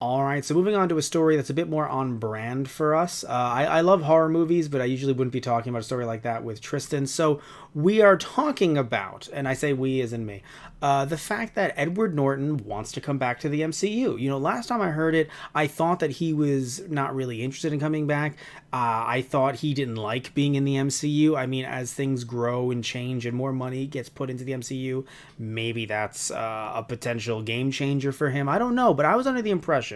All right, so moving on to a story that's a bit more on brand for us. I love horror movies, but I usually wouldn't be talking about a story like that with Tristan. So we are talking about, and I say we as in me, the fact that Edward Norton wants to come back to the MCU. You know, last time I heard it, I thought that he was not really interested in coming back. I thought he didn't like being in the MCU. I mean, as things grow and change and more money gets put into the MCU, maybe that's a potential game changer for him. I don't know, but I was under the impression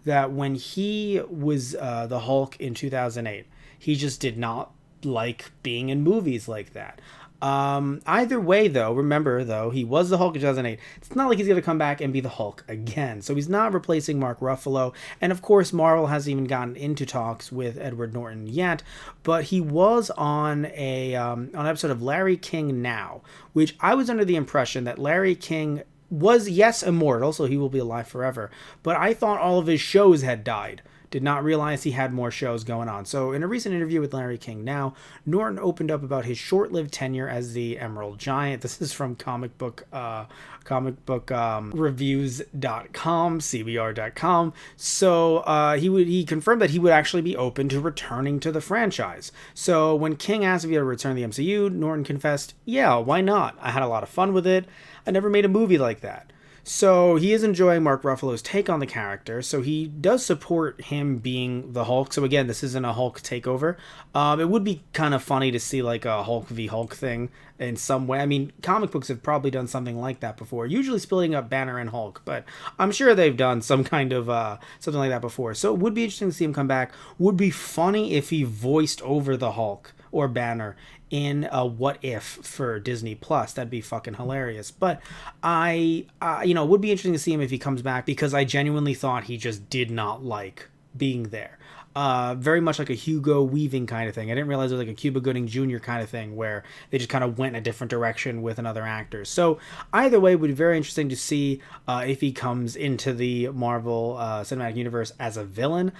that when he was the Hulk in 2008, he just did not like being in movies like that. Either way, though, remember, though, he was the Hulk in 2008. It's not like he's going to come back and be the Hulk again. So he's not replacing Mark Ruffalo. And of course, Marvel hasn't even gotten into talks with Edward Norton yet. But he was on on an episode of Larry King Now, which I was under the impression that Larry King was, yes, immortal, so he will be alive forever. But I thought all of his shows had died. Did not realize he had more shows going on. So, in a recent interview with Larry King Now, Norton opened up about his short-lived tenure as the Emerald Giant. This is from comicbookreviews.com, cbr.com. So, he confirmed that he would actually be open to returning to the franchise. So, when King asked if he had to return to the MCU, Norton confessed, "Yeah, why not? I had a lot of fun with it. I never made a movie like that." So he is enjoying Mark Ruffalo's take on the character. So he does support him being the Hulk. So again, this isn't a Hulk takeover. It would be kind of funny to see like a Hulk v Hulk thing in some way. I mean, comic books have probably done something like that before. Usually splitting up Banner and Hulk, but I'm sure they've done some kind of something like that before. So it would be interesting to see him come back. Would be funny if he voiced over the Hulk or Banner in a What If for Disney Plus. That'd be fucking hilarious. But it would be interesting to see him if he comes back, because I genuinely thought he just did not like being there. Very much like a Hugo Weaving kind of thing. I didn't realize it was like a Cuba Gooding Jr. kind of thing where they just kind of went in a different direction with another actor. So either way, it would be very interesting to see if he comes into the Marvel Cinematic Universe as a villain.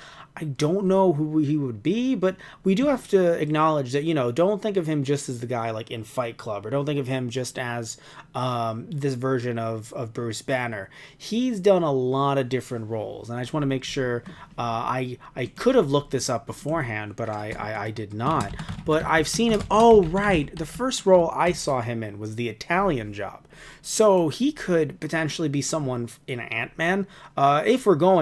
I don't know who he would be, but we do have to acknowledge that, don't think of him just as the guy like in Fight Club, or don't think of him just as this version of Bruce Banner. He's done a lot of different roles, and I just want to make sure I could have looked this up beforehand, but I did not. But I've seen him. Oh, right. The first role I saw him in was the Italian Job. So he could potentially be someone in Ant-Man. If we're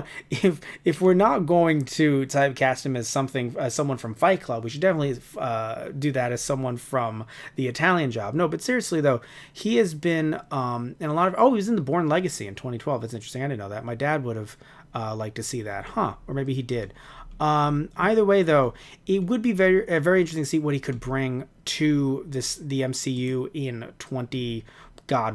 not going to typecast him as someone from Fight Club, we should definitely do that as someone from the Italian Job. No, but seriously though, he has been in a lot of. Oh, he was in The Bourne Legacy in 2012. That's interesting. I didn't know that. My dad would have liked to see that, or maybe he did. Either way, though, it would be very interesting to see what he could bring to the MCU in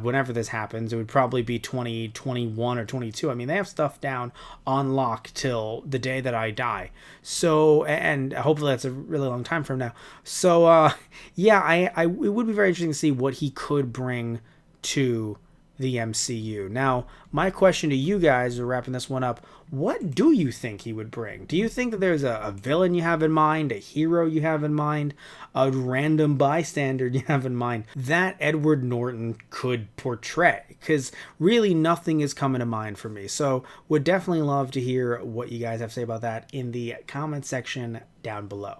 whenever this happens. It would probably be 2021 or 22. I mean, they have stuff down on lock till the day that I die. So, and hopefully that's a really long time from now. So, yeah, it would be very interesting to see what he could bring to the MCU. Now, my question to you guys, we're wrapping this one up, what do you think he would bring? Do you think that there's a villain you have in mind, a hero you have in mind, a random bystander you have in mind that Edward Norton could portray? Because really nothing is coming to mind for me. So would definitely love to hear what you guys have to say about that in the comment section down below.